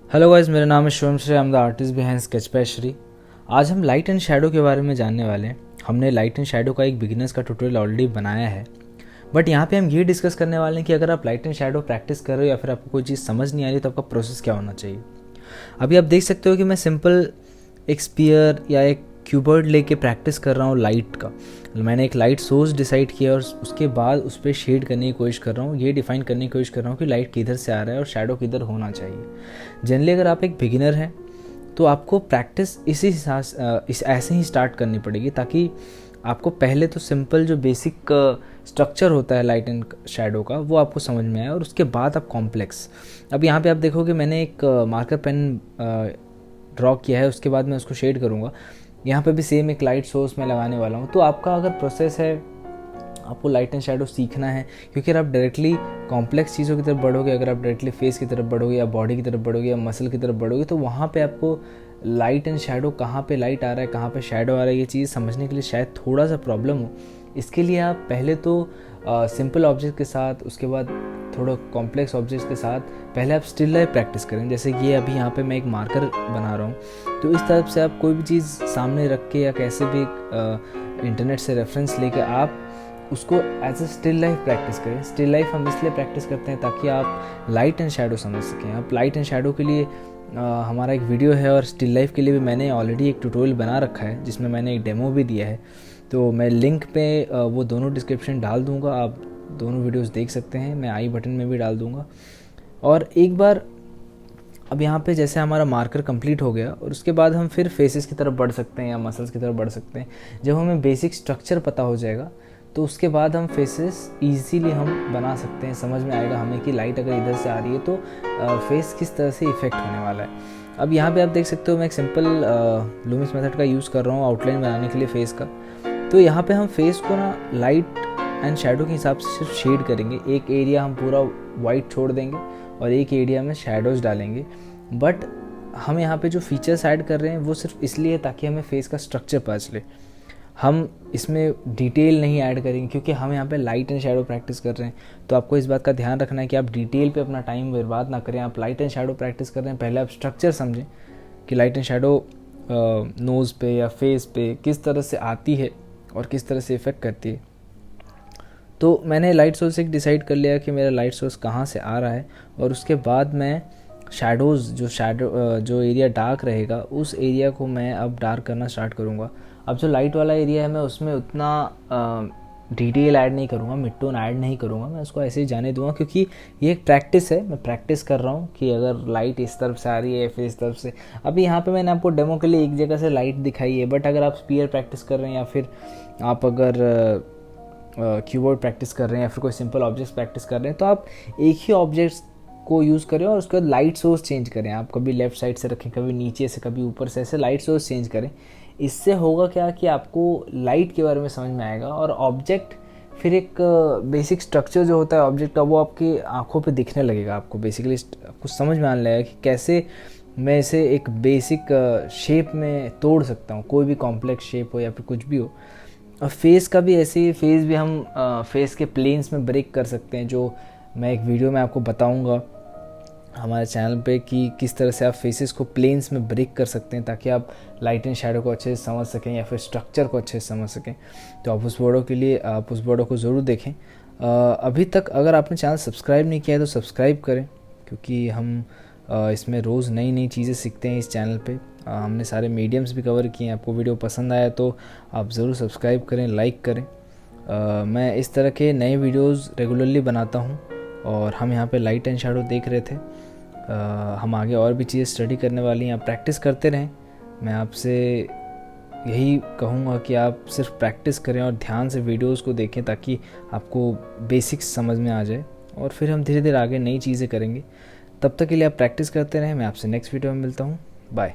Hello guys, मेरा नाम है Shivam Shri. I am the artist behind sketch by Shri. आज हम लाइट एंड शैडो के बारे में जानने वाले हैं। हमने लाइट एंड शैडो का एक बिगिनर्स का ट्यूटोरियल ऑलरेडी बनाया है, बट यहाँ पे हम ये डिस्कस करने वाले हैं कि अगर आप लाइट एंड शैडो प्रैक्टिस कर रहे हो या फिर आपको कोई चीज़ समझ नहीं आ रही तो आपका प्रोसेस क्या होना चाहिए। अभी आप देख सकते हो कि मैं सिंपल एक स्पीयर या एक क्यूबर्ड लेके प्रैक्टिस कर रहा हूँ लाइट का। मैंने एक लाइट सोर्स डिसाइड किया और उसके बाद उस पर शेड करने की कोशिश कर रहा हूँ, ये डिफाइन करने की कोशिश कर रहा हूँ कि लाइट किधर से आ रहा है और शैडो किधर होना चाहिए। जनरली अगर आप एक बिगिनर हैं तो आपको प्रैक्टिस ऐसे ही स्टार्ट करनी पड़ेगी, ताकि आपको पहले तो सिंपल जो बेसिक स्ट्रक्चर होता है लाइट एंड शैडो का वो आपको समझ में आए और उसके बाद आप कॉम्प्लेक्स। अब यहाँ पे आप देखोगे मैंने एक मार्कर पेन ड्रॉ किया है, उसके बाद मैं उसको शेड करूँगा। यहाँ पे भी सेम एक लाइट सोर्स मैं लगाने वाला हूँ। तो आपका अगर प्रोसेस है, आपको लाइट एंड शैडो सीखना है, क्योंकि अगर आप डायरेक्टली कॉम्प्लेक्स चीज़ों की तरफ बढ़ोगे, अगर आप डायरेक्टली फेस की तरफ बढ़ोगे या बॉडी की तरफ बढ़ोगे या मसल की तरफ बढ़ोगे, तो वहाँ पे आपको लाइट एंड शैडो, कहाँ पे लाइट आ रहा है कहाँ पे शैडो आ रहा है, ये चीज़ समझने के लिए शायद थोड़ा सा प्रॉब्लम हो। इसके लिए आप पहले तो सिंपल ऑब्जेक्ट के साथ, उसके बाद थोड़ा कॉम्प्लेक्स ऑब्जेक्ट्स के साथ पहले आप स्टिल लाइफ प्रैक्टिस करें। जैसे कि अभी यहाँ पे मैं एक मार्कर बना रहा हूँ, तो इस तरफ से आप कोई भी चीज़ सामने रख के या कैसे भी इंटरनेट से रेफरेंस लेके आप उसको as a still life practice करें। स्टिल लाइफ हम इसलिए प्रैक्टिस करते हैं ताकि आप लाइट एंड शैडो समझ सकें। आप लाइट एंड शैडो के लिए हमारा एक वीडियो है, और स्टिल लाइफ के लिए भी मैंने ऑलरेडी एक ट्यूटोरियल बना रखा है जिसमें मैंने एक डेमो भी दिया है। तो मैं लिंक पे वो दोनों डिस्क्रिप्शन डाल दूँगा, आप दोनों वीडियोस देख सकते हैं। मैं आई बटन में भी डाल दूँगा। और एक बार अब यहाँ पे जैसे हमारा मार्कर कंप्लीट हो गया और उसके बाद हम फिर फेसेस की तरफ बढ़ सकते हैं या मसल्स की तरफ बढ़ सकते हैं। जब हमें बेसिक स्ट्रक्चर पता हो जाएगा तो उसके बाद हम फेसेस इजीली हम बना सकते हैं। समझ में आएगा हमें कि लाइट अगर इधर से आ रही है तो फेस किस तरह से इफेक्ट होने वाला है। अब यहाँ पे आप देख सकते हो मैं एक सिंपल लूमिस मेथड का यूज़ कर रहा हूँ आउटलाइन बनाने के लिए फेस का। तो यहाँ पे हम फेस को ना लाइट एंड शैडो के हिसाब से सिर्फ शेड करेंगे। एक एरिया हम पूरा वाइट छोड़ देंगे और एक एरिया में शैडोज़ डालेंगे। बट हम यहाँ पे जो फीचर्स ऐड कर रहे हैं वो सिर्फ इसलिए ताकि हमें फेस का स्ट्रक्चर पता चले। हम इसमें डिटेल नहीं ऐड करेंगे क्योंकि हम यहाँ पे लाइट एंड शैडो प्रैक्टिस कर रहे हैं। तो आपको इस बात का ध्यान रखना है कि आप डिटेल पे अपना टाइम बर्बाद ना करें। आप लाइट एंड शैडो प्रैक्टिस कर रहे हैं, पहले आप स्ट्रक्चर समझें कि लाइट एंड शैडो नोज़ पे या फेस पे किस तरह से आती है और किस तरह से इफ़ेक्ट करती है। तो मैंने लाइट सोर्स एक डिसाइड कर लिया कि मेरा लाइट सोर्स कहाँ से आ रहा है, और उसके बाद मैं शैडोज़ जो एरिया डार्क रहेगा उस एरिया को मैं अब डार्क करना स्टार्ट करूँगा। अब जो लाइट वाला एरिया है मैं उसमें उतना डिटेल ऐड नहीं करूँगा, मिड टोन ऐड नहीं करूँगा, मैं उसको ऐसे ही जाने दूँगा क्योंकि ये एक प्रैक्टिस है। मैं प्रैक्टिस कर रहा हूँ कि अगर लाइट इस तरफ से आ रही है फिर इस तरफ से। अभी यहाँ पे मैंने आपको डेमो के लिए एक जगह से लाइट दिखाई है, बट अगर आप स्पीयर प्रैक्टिस कर रहे हैं या फिर आप अगर कीबोर्ड प्रैक्टिस कर रहे हैं या फिर कोई सिंपल ऑब्जेक्ट्स प्रैक्टिस कर रहे हैं तो आप एक ही ऑब्जेक्ट्स को यूज़ करें और उसके बाद लाइट सोर्स चेंज करें। आप कभी लेफ़्ट साइड से रखें, कभी नीचे से, कभी ऊपर से, ऐसे लाइट सोर्स चेंज करें। इससे होगा क्या कि आपको लाइट के बारे में समझ में आएगा और ऑब्जेक्ट फिर एक बेसिक स्ट्रक्चर जो होता है ऑब्जेक्ट का वो आपकी आंखों पे दिखने लगेगा। आपको बेसिकली आपको समझ में आने लगेगा कि कैसे मैं इसे एक बेसिक शेप में तोड़ सकता हूँ, कोई भी कॉम्प्लेक्स शेप हो या फिर कुछ भी हो। और फेस का भी ऐसे ही, फेस भी हम फेस के प्लेन्स में ब्रेक कर सकते हैं, जो मैं एक वीडियो में आपको बताऊंगा हमारे चैनल पे कि किस तरह से आप फेसेस को प्लेन्स में ब्रेक कर सकते हैं ताकि आप लाइट एंड शैडो को अच्छे से समझ सकें या फिर स्ट्रक्चर को अच्छे से समझ सकें। तो आप उस वीडियो को ज़रूर देखें। अभी तक अगर आपने चैनल सब्सक्राइब नहीं किया है तो सब्सक्राइब करें, क्योंकि हम इसमें रोज़ नई नई चीज़ें सीखते हैं इस चैनल पे। हमने सारे मीडियम्स भी कवर किए हैं। आपको वीडियो पसंद आया तो आप ज़रूर सब्सक्राइब करें, लाइक करें। मैं इस तरह के नए वीडियोस रेगुलरली बनाता हूं और हम यहाँ पे लाइट एंड शैडो देख रहे थे। हम आगे और भी चीज़ें स्टडी करने वाली हैं। आप प्रैक्टिस करते रहें। मैं आपसे यही कहूँगा कि आप सिर्फ प्रैक्टिस करें और ध्यान से वीडियोस को देखें ताकि आपको बेसिक्स समझ में आ जाए, और फिर हम धीरे धीरे आगे नई चीज़ें करेंगे। तब तक के लिए आप प्रैक्टिस करते रहें। मैं आपसे नेक्स्ट वीडियो में मिलता हूँ। बाय।